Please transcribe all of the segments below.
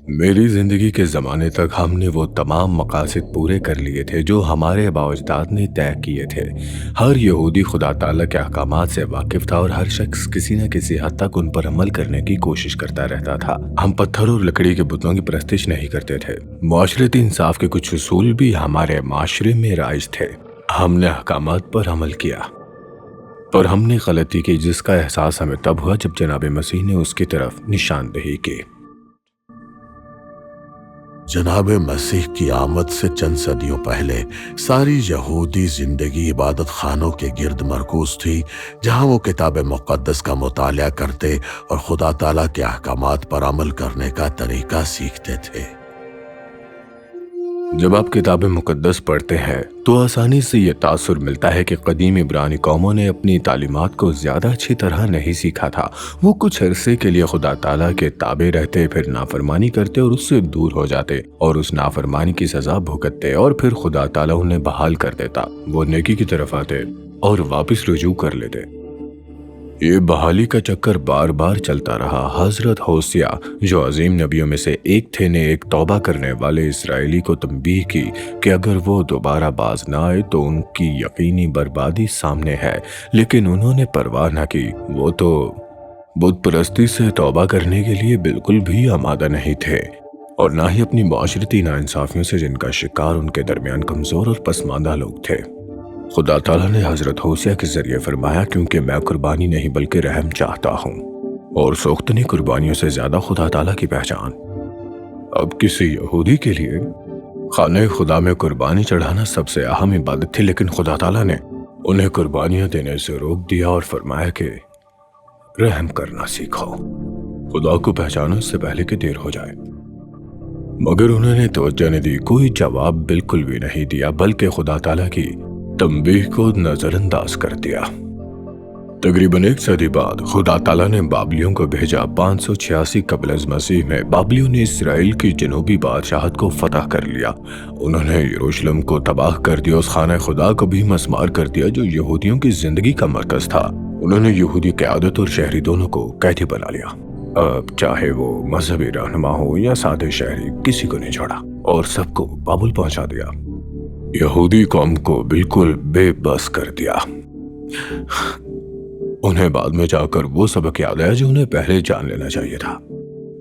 मेरी जिंदगी के ज़माने तक हमने वो तमाम मकासद पूरे कर लिए थे जो हमारे आबाओ-अजदाद ने तय किए थे। हर यहूदी खुदा ताला के अहकामात से वाकिफ था और हर शख्स किसी न किसी हद तक उन पर अमल करने की कोशिश करता रहता था। हम पत्थर और लकड़ी के बुतों की परस्तिश नहीं करते थे। मुआशरती इंसाफ के कुछ उसूल भी हमारे माशरे में राइज थे। हमने अहकामात पर अमल किया, पर हमने गलती की जिसका एहसास हमें तब हुआ जब जनाब मसीह ने उसकी तरफ निशानदेही की। जनाब मसीह की आमद से चंद सदियों पहले सारी यहूदी जिंदगी इबादत खानों के गिर्द मरकूज थी, जहां वो किताब मुक़द्दस का मुताला करते और खुदा ताला के अहकामात पर अमल करने का तरीका सीखते थे। जब आप किताब मुक़द्दस पढ़ते हैं तो आसानी से ये तासुर मिलता है कि कदीम इब्रानी कौमों ने अपनी तालीमात को ज़्यादा अच्छी तरह नहीं सीखा था। वो कुछ अरसे के लिए खुदा ताला के ताबे रहते, फिर नाफरमानी करते और उससे दूर हो जाते और उस नाफरमानी की सज़ा भुगतते, और फिर खुदा ताला उन्हें बहाल कर देता। वो नेकी की तरफ आते और वापस रुजू कर लेते। ये बहाली का चक्कर बार बार चलता रहा। हजरत होसिया, जो अजीम नबियों में से एक थे, ने एक तौबा करने वाले इसराइली को तंबीह की कि अगर वो दोबारा बाज ना आए तो उनकी यकीनी बर्बादी सामने है, लेकिन उन्होंने परवाह न की। वो तो बुत परस्ती से तौबा करने के लिए बिल्कुल भी आमादा नहीं थे, और ना ही अपनी माशरती नाइंसाफियों से जिनका शिकार उनके दरमियान कमजोर और पसमानदा लोग थे। खुदा ताला ने हजरत होसिया के जरिए फरमाया, क्योंकि मैं कुर्बानी नहीं बल्कि रहम चाहता हूँ, और सोख्तनी कुर्बानियों से ज्यादा खुदा ताला की पहचान। अब किसी यहूदी के लिए खाने खुदा में कुर्बानी चढ़ाना सबसे अहम इबादत थी, लेकिन खुदा ताला ने उन्हें कुर्बानियां देने से रोक दिया और फरमाया कि रहम करना सीखो, खुदा को पहचानो इससे पहले कि देर हो जाए। मगर उन्होंने तवज्जो नहीं दी, कोई जवाब बिल्कुल भी नहीं दिया, बल्कि खुदा ताला की तंबीह को नजरअंदाज कर दिया। तकरीबन एक सदी बाद खुदा ताला ने बाबलियों को भेजा। 586 कबल अज़ मसीह में बाबलियों ने इसराइल की जनूबी बादशाहत को फतह कर लिया। उन्होंने यरूशलेम को तबाह कर दिया, उस खाना खुदा को भी मस्मार कर दिया जो यहूदियों की जिंदगी का मरकज था। उन्होंने यहूदी क़यादत और शहरी दोनों को कैदी बना लिया। अब चाहे वो मजहबी रहनुमा हो या सादे शहरी, किसी को नहीं छोड़ा और सबको बाबुल पहुंचा दिया। यहूदी कौम को बिल्कुल बेबस कर दिया। उन्हें बाद में जाकर वो सबक याद आया जो उन्हें पहले जान लेना चाहिए था।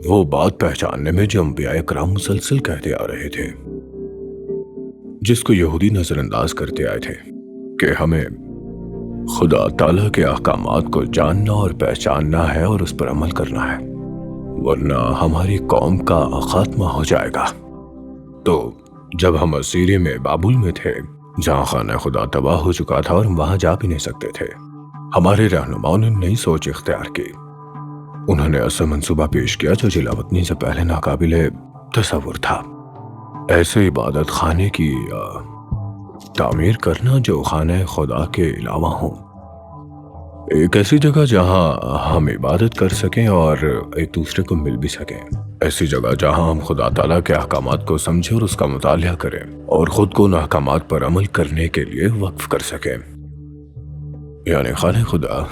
वो बात पहचानने में जो अंबिया इकराम मुसलसल कहते आ रहे थे, जिसको यहूदी नजरअंदाज करते आए थे, कि हमें खुदा ताला के अहकामात को जानना और पहचानना है और उस पर अमल करना है, वरना हमारी कौम का खात्मा हो जाएगा। तो जब हम असीरिया में बाबुल में थे, जहाँ खाना खुदा तबाह हो चुका था और हम वहां जा भी नहीं सकते थे, हमारे रहनुमाओं ने नई सोच इख्तियार की। उन्होंने ऐसा मंसूबा पेश किया जो जिलावतनी से पहले नाकाबिले तसव्वुर था। ऐसे इबादत खाने की तामीर करना जो खाने खुदा के अलावा हो, एक ऐसी जगह जहां हम इबादत कर सकें और एक दूसरे को मिल भी सकें। ऐसी जगह जहां हम खुदा ताला के अहकामात को समझें और उसका मुतालिया करें और खुद को उन अहकामात पर अमल करने के लिए वक्फ कर सकें, यानी खाने खुदा।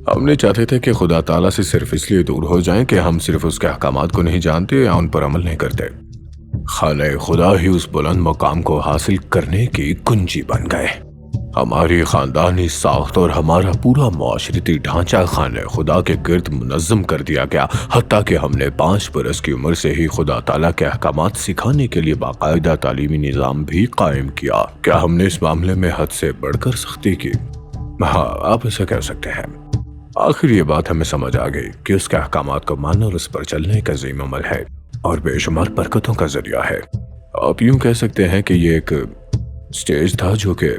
हम नहीं चाहते थे कि खुदा ताला से सिर्फ इसलिए दूर हो जाएं कि हम सिर्फ उसके अहकामात को नहीं जानते या उन पर अमल नहीं करते। खाने खुदा ही उस बुलंद मुकाम को हासिल करने की कुंजी बन गए। हमारी खानदानी साख्त और हमारा पूरा मुआशरती ढांचा खाने खुदा के गिर्द मुनज़्ज़म कर दिया गया, हत्ता कि हमने 5 बरस की उम्र से ही खुदा ताला के अहकामात सिखाने के लिए बाकायदा तालीमी निज़ाम भी कायम किया। क्या हमने इस मामले में हद से बढ़कर सख्ती की? हाँ, आप ऐसा कह सकते हैं। आखिर ये बात हमें समझ आ गई कि उसके अहकामात को मानना और उस पर चलने का अज़ीम अमल है और बेशुमार बरकतों का जरिया है। आप यूं कह सकते हैं कि ये एक स्टेज था जो कि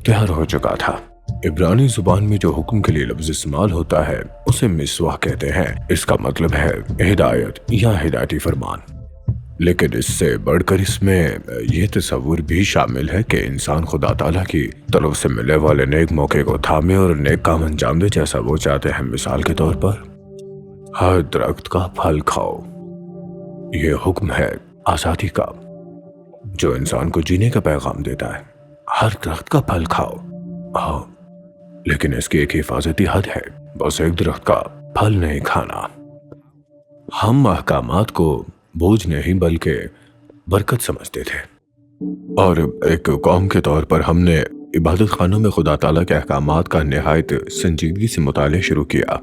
तैयार हो चुका था। इब्रानी जुबान में जो हुक्म के लिए लफ्ज इस्तेमाल होता है उसे मिसवाह कहते हैं। इसका मतलब है हिदायत या हिदायती फरमान, लेकिन इससे बढ़कर इसमें यह तस्वुर भी शामिल है कि इंसान खुदा ताला की तरफ से मिलने वाले नेक मौके को थामे और नेक काम अंजाम दे जैसा वो चाहते हैं। मिसाल के तौर पर, हर दरख्त का फल खाओ, ये हुक्म है आज़ादी का जो इंसान को जीने का पैगाम देता है। हर दरख्त का फल खाओ, लेकिन इसकी एक हिफाजती हद है, बस एक दरख्त का फल नहीं खाना। हम अहकामात को बोझ नहीं बल्कि बरकत समझते थे, और एक कौम के तौर पर हमने इबादत खानों में खुदा ताला के अहकामात का निहायत संजीदगी से मुताले शुरू किया।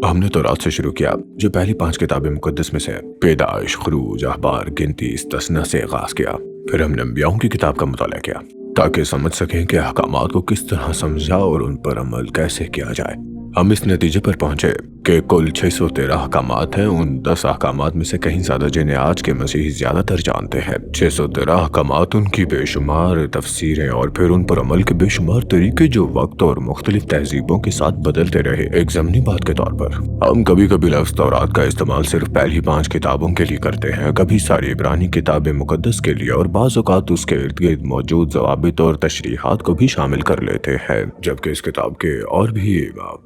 हमने तौरात से शुरू किया, जो पहली 5 किताबें मुकद्दस में से है। पैदाइश, खुरूज, अहबार, गिनती, इस्तिस्ना से आगाज किया। फिर हमने अंबियाओं की किताब का मुताला किया ताकि समझ सकें कि अहकामात को किस तरह समझा और उन पर अमल कैसे किया जाए। हम इस नतीजे पर पहुंचे कि कुल 613 अहकामात हैं। उन 10 अहकामात में से कहीं ज्यादा जिन्हें आज के मसीही ज्यादातर जानते हैं। 613 अहकामात, उनकी बेशुमार तफसीरें और फिर उन पर अमल के बेशुमार तरीके जो वक्त और मुख्तलिफ तहजीबों के साथ बदलते रहे। एक ज़मनी बात के तौर पर हम कभी कभी लफ्ज़ तौरात का इस्तेमाल सिर्फ पहली 5 किताबों के लिए करते हैं, कभी सारी इब्रानी किताब मुकद्दस के लिए, और बाज़ औक़ात उसके इर्द गिर्द मौजूद ज़वाबित और तशरीहात को भी शामिल कर लेते हैं, जबकि इस किताब के और भी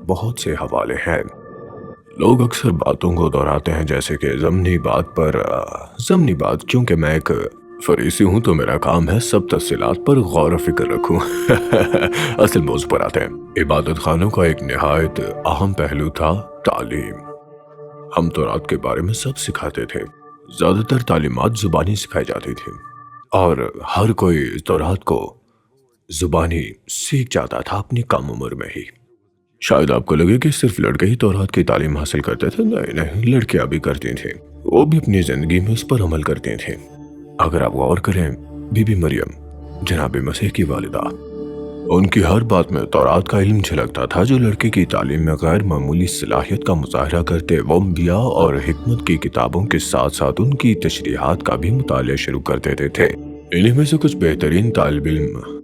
बहुत से हवाले हैं। लोग अक्सर बातों को दोहराते हैं, जैसे कि ज़मनी बात, क्योंकि मैं एक फरीसी हूँ तो मेरा काम है सब तफसीलात पर गौर व फिक्र रखूँ। असल मौज़ू पर आते हैं। इबादत खानों का एक निहायत अहम पहलू था तालीम। हम तौरात के बारे में सब सिखाते थे। ज़्यादातर तालीमात ज़ुबानी सिखाई जाती थी और हर कोई तौरात को ज़ुबानी सीख जाता था अपनी कम उम्र में ही। शायद आपको लगे कि सिर्फ लड़के ही तौरात की तालीम हासिल करते थे। नहीं, लड़कियां भी करती थी। वो भी अपनी जिंदगी में उस पर अमल करते थे। अगर आप गौर करें, बीबी मरियम, जनाब मसीह की वालिदा, उनकी हर बात में तौरात का इल्म झलकता था, जो लड़के की तालीम में गैर मामूली सलाहियत का मुजाहरा करते। वो अंबिया और हिकमत की किताबों के साथ साथ उनकी तशरीहात का भी मुताला शुरू कर देते थे। इन्हीं में से कुछ बेहतरीन तालिब इल्म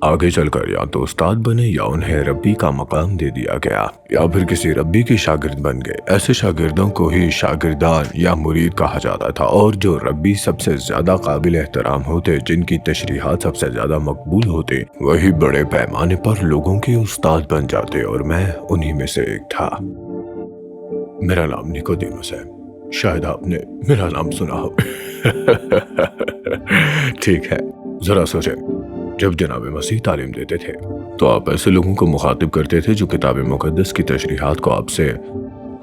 आगे चलकर या तो उस्ताद बने, या उन्हें रब्बी का मकाम दे दिया गया, या फिर किसी रब्बी के शागिर्द बन गए। ऐसे शागिर्दों को ही शागिर्दान या मुरीद कहा जाता था, और जो रब्बी सबसे ज्यादा काबिल एहतराम होते, जिनकी तशरीहात सबसे ज्यादा मकबूल होते, वही बड़े पैमाने पर लोगों के उस्ताद बन जाते, और मैं उन्हीं में से एक था। मेरा नाम निकोदेमस है। शायद आपने मेरा नाम सुना हो। ठीक है, जरा सोचे, जब जनाब मसीह तालीम देते थे तो आप ऐसे लोगों को मुखातिब करते थे जो किताब मुकद्दस की तशरीहात को आपसे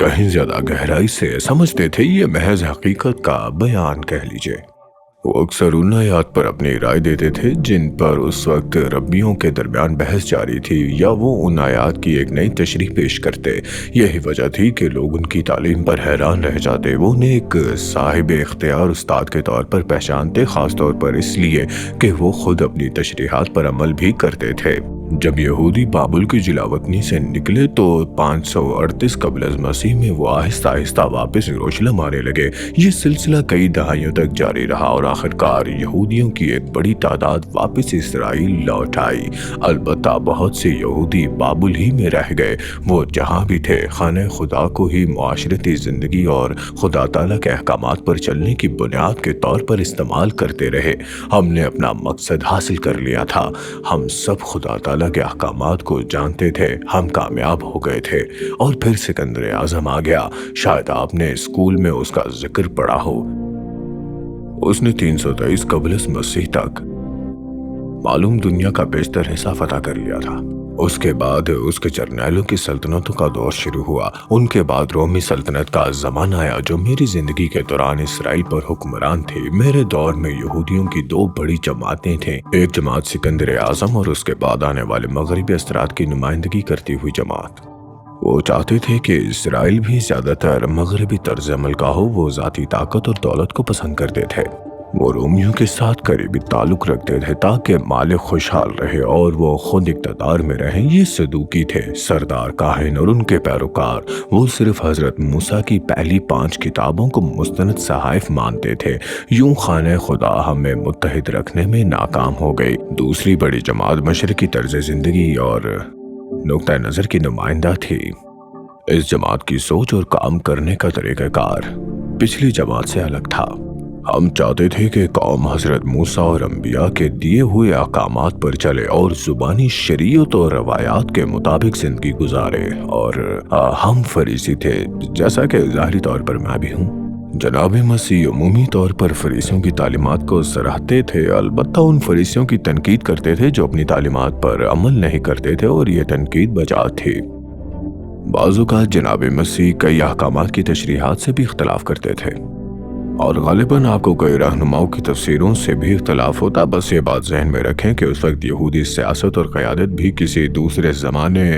कहीं ज्यादा गहराई से समझते थे। ये महज हकीकत का बयान कह लीजिए। वो अक्सर उन आयात पर अपनी राय देते थे जिन पर उस वक्त रब्बियों के दरमियान बहस जारी थी, या वो उन आयात की एक नई तशरीह पेश करते। यही वजह थी कि लोग उनकी तालीम पर हैरान रह जाते। वो उन्हें एक साहिब इख्तियार उस्ताद के तौर पर पहचानते, खास तौर पर इसलिए कि वो खुद अपनी तशरीहात पर अमल भी करते थे। जब यहूदी बाबुल की जिलावतनी से निकले तो 538 कबल मसीह में वो आहिस्ता आहिस्ता वापस यरूशलेम आने लगे। ये सिलसिला कई दहाइयों तक जारी रहा और आखिरकार यहूदियों की एक बड़ी तादाद वापस इसराइल लौट आई। अलबत्ता बहुत से यहूदी बाबुल ही में रह गए। वो जहाँ भी थे खाने खुदा को ही मुआशरती जिंदगी और खुदा ताला के अहकामात पर चलने की बुनियाद के तौर पर इस्तेमाल करते रहे। हमने अपना मकसद हासिल कर लिया था। हम सब खुदा ताला के अहकामात को जानते थे। हम कामयाब हो गए थे। और फिर सिकंदर आजम आ गया। शायद आपने स्कूल में उसका जिक्र पढ़ा हो। उसने 323 कबल मसीह तक मालूम दुनिया का बेशतर हिस्सा फतह कर लिया था। उसके बाद उसके जर्नैलों की सल्तनतों का दौर शुरू हुआ। उनके बाद रोमी सल्तनत का जमाना आया जो मेरी जिंदगी के दौरान इसराइल पर हुक्मरान थे। मेरे दौर में यहूदियों की 2 बड़ी जमातें थीं। एक जमात सिकंदर आजम और उसके बाद आने वाले मगरबी असरात की नुमाइंदगी करती हुई जमात। वो चाहते थे कि इसराइल भी ज्यादातर मगरबी तर्ज अमल का हो। वो जाती ताकत और दौलत को पसंद करते थे। वो रोमियों के साथ करीबी ताल्लुक रखते थे ताकि मालिक खुशहाल रहे और वो खुद इक़्तिदार में रहें। ये सदूकी थे, सरदार काहिन और उनके पैरोकार। वो सिर्फ हजरत मूसा की पहली 5 किताबों को मुस्तनद सहाइफ मानते थे। यूं खाने खुदा हमें मुत्तहिद रखने में नाकाम हो गई। दूसरी बड़ी जमात मशरकी तर्ज जिंदगी और नुक्ता नजर की नुमाइंदा थी। इस जमात की सोच और काम करने का तरीक़ाकार पिछली जमात से अलग था। हम चाहते थे कि कौम हजरत मूसा और अंबिया के दिए हुए अहकामात पर चले और जुबानी शरीयत और रवायात के मुताबिक जिंदगी गुजारे। और हम फरीसी थे, जैसा कि ज़ाहिरी तौर पर मैं भी हूँ। जनाब मसीह अमूमी तौर पर फरीसियों की तालीमात को सराहते थे, अलबत्ता उन फरीसियों की तनकीद करते थे जो अपनी तालीमात पर अमल नहीं करते थे, और ये तनकीद बजा थी। बाज़ औक़ात जनाब मसीह कई अहकामात की तशरीहात से भी इख्तलाफ करते थे और ग़ालिबन आपको कई रहनुमाओं की तफसीरों से भी इख्तलाफ होता। बस ये बात जहन में रखें कि उस वक्त यहूदी सियासत और क़यादत भी किसी दूसरे ज़माने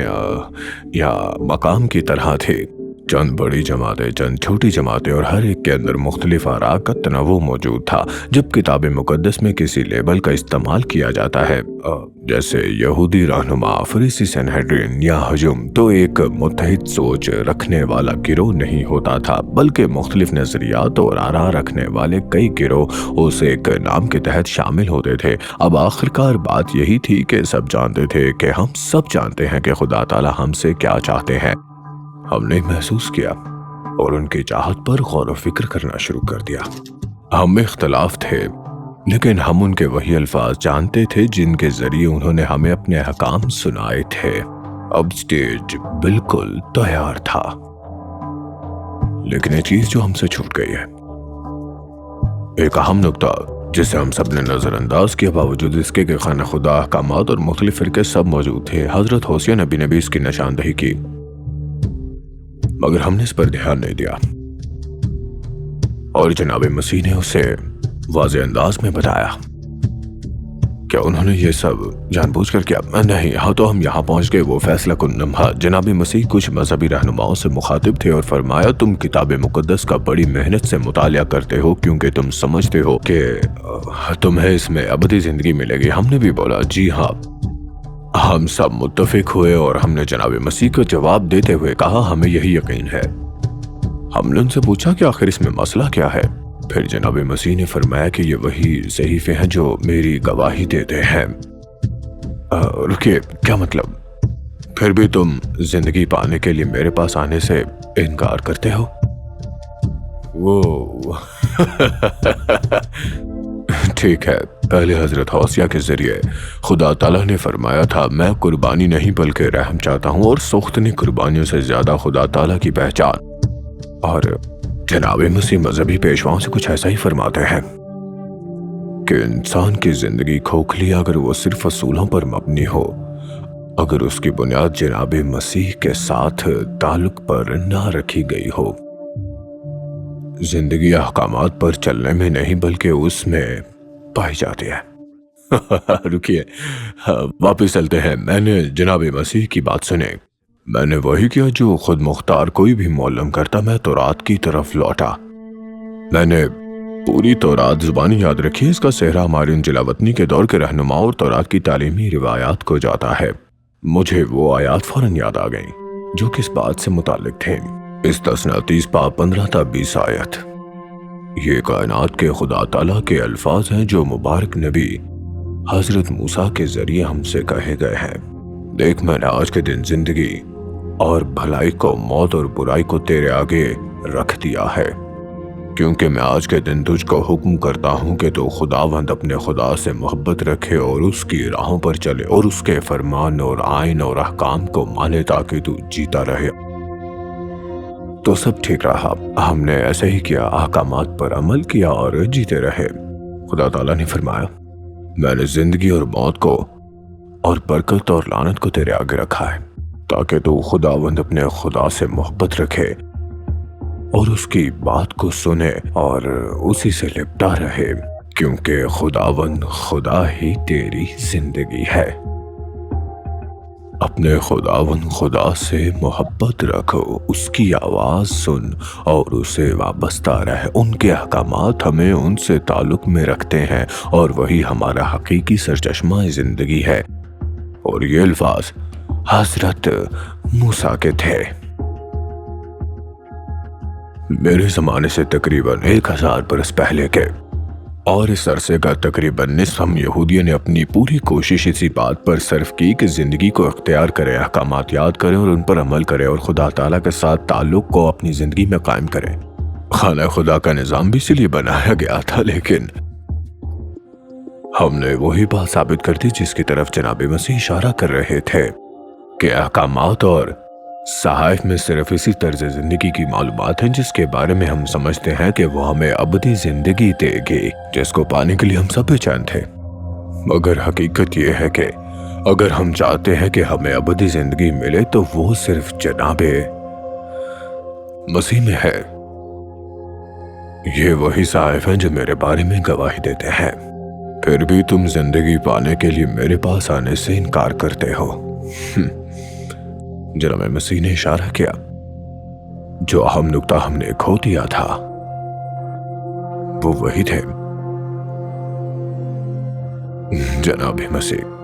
या मकाम की तरह थे। चंद बड़ी जमातें, चंद छोटी जमातें और हर एक के अंदर मुख्तलिफ आरा का तनवुर मौजूद था। जब किताब मुक़द्दस में किसी लेबल का इस्तेमाल किया जाता है, जैसे यहूदी रहनुमा, फरीसी सनहेड्रिन या हजुम, तो एक मुत्तहिद सोच रखने वाला गिरोह नहीं होता था, बल्कि मुख्तलिफ नज़रियात और आरा रखने वाले कई गिरोह उस एक नाम के तहत शामिल होते थे। अब आखिरकार बात यही थी कि सब जानते थे कि हम सब जानते हैं कि खुदा ताला हमसे क्या चाहते हैं। हमने महसूस किया और उनकी चाहत पर गौर व फिक्र करना शुरू कर दिया। हम में इख्तलाफ थे, लेकिन हम उनके वही अल्फाज जानते थे जिनके जरिए उन्होंने हमें अपने अहकाम सुनाए थे। अब स्टेज बिल्कुल तैयार था, लेकिन ये चीज जो हमसे छूट गई है, एक अहम नुक्ता जिसे हम सब ने नजरअंदाज किया, बावजूद इसके कि खाना खुदा, अहकामात और मुख्तलिफ फिरके सब मौजूद थे। हजरत होसिया नबी ने भी इसकी निशानदही की, मगर हमने इस पर ध्यान नहीं दिया और जनाब मसीह ने उसे वाज़े अंदाज में बताया। क्या उन्होंने ये सब जानबूझकर किया? नहीं। हाँ, तो हम यहाँ पहुंच गए वो फैसला कुन लम्हा। जनाब मसीह कुछ मजहबी रहनुमाओं से मुखातिब थे और फरमाया, तुम किताब मुक़द्दस का बड़ी मेहनत से मुतालिया करते हो क्योंकि तुम समझते हो कि तुम्हें इसमें अबदी जिंदगी मिलेगी। हमने भी बोला, जी हाँ। हम सब मुत्तफिक हुए और हमने जनाब मसीह को जवाब देते हुए कहा, हमें यही यकीन है। हमने उनसे पूछा कि आखिर इसमें मसला क्या है। फिर जनाब मसीह ने फरमाया कि ये वही सहीफे हैं जो मेरी गवाही देते हैं। रुकिए, क्या मतलब? फिर भी तुम जिंदगी पाने के लिए मेरे पास आने से इनकार करते हो? वो ठीक है, पहले हजरत हौसिया के जरिए खुदा ताला ने फरमाया था, मैं कुर्बानी नहीं बल्कि रहम चाहता हूँ और सुख्तनी कुर्बानियों से ज्यादा खुदा ताला की पहचान। और जनाब मसीह मजहबी पेशवाओं से कुछ ऐसा ही फरमाते हैं कि इंसान की जिंदगी खोखली अगर वो सिर्फ असूलों पर मबनी हो, अगर उसकी बुनियाद जनाब मसीह के साथ ताल्लुक पर ना रखी गई हो। जिंदगी अहकामात पर चलने में नहीं बल्कि उसमें पाई जाती है। रुकिए, वापिस चलते हैं। मैंने जनाब मसीह की बात सुने। मैंने वही किया जो खुद मुख्तार कोई भी मौलम करता। मैं तौरात की तरफ लौटा। मैंने पूरी तौरात जुबानी याद रखी। इसका सेहरा हमारे उन जिलावतनी के दौर के रहनुमाओं और तौरात की तालीमी रिवायात को जाता है। मुझे वो आयात फौरन याद आ गईं जो किस बात से मुतालिक थे। इस तस्ना 30 पाब 15 ता 20 आयत। ये कायनात के खुदा ताला के अल्फाज हैं जो मुबारक नबी हजरत मूसा के जरिए हमसे कहे गए हैं। देख, मैंने आज के दिन जिंदगी और भलाई को, मौत और बुराई को तेरे आगे रख दिया है, क्योंकि मैं आज के दिन तुझको हुक्म करता हूँ कि तू खुदावंद अपने खुदा से मोहब्बत रखे और उसकी राहों पर चले और उसके फरमान और आइन और अहकाम को माने ताकि तू जीता रहे। तो सब ठीक रहा। हमने ऐसे ही किया, अहकामात पर अमल किया और जीते रहे। खुदा ताला ने फरमाया, मैंने जिंदगी और मौत को और बरकत और लानत को तेरे आगे रखा है ताकि तू खुदावंद अपने खुदा से मोहब्बत रखे और उसकी बात को सुने और उसी से लिपटा रहे, क्योंकि खुदावंद खुदा ही तेरी जिंदगी है। अपने खुदावंद खुदा से मोहब्बत रखो, उसकी आवाज सुन और उसे वाबस्ता रहे। उनके अहकामात हमें उनसे ताल्लुक में रखते हैं और वही हमारा हकीकी सरचश्मा जिंदगी है। और ये अल्फाज हजरत मूसा के थे। मेरे जमाने से तकरीबन 1000 बरस पहले के, और इस अरसे का तकरीबन निस्फ हम यहूदियों ने अपनी पूरी कोशिश इसी बात पर सर्फ की कि जिंदगी को इख्तियार करें, अहकामात याद करें और उन पर अमल करें और खुदा ताला के साथ ताल्लुक को अपनी जिंदगी में कायम करें। खाना खुदा का निजाम भी इसीलिए बनाया गया था, लेकिन हमने वही बात साबित कर दी जिसकी तरफ जनाब मसीह इशारा कर रहे थे कि अहकामात और सहाइफ में सिर्फ इसी तर्ज जिंदगी की मालूमात हैं जिसके बारे में हम समझते हैं कि वो हमें अबदी जिंदगी देगी, जिसको पाने के लिए हम सब बेचैन थे। मगर हकीकत ये है कि अगर हम चाहते हैं कि हमें अबदी जिंदगी मिले तो वो सिर्फ जनाबे मसीह में है। ये वही साहिब हैं जो मेरे बारे में गवाही देते हैं, फिर भी तुम जिंदगी पाने के लिए मेरे पास आने से इनकार करते हो। जनाब मसीह ने इशारा किया, जो अहम नुक्ता हमने खो दिया था वो वही थे। जनाब मसीह,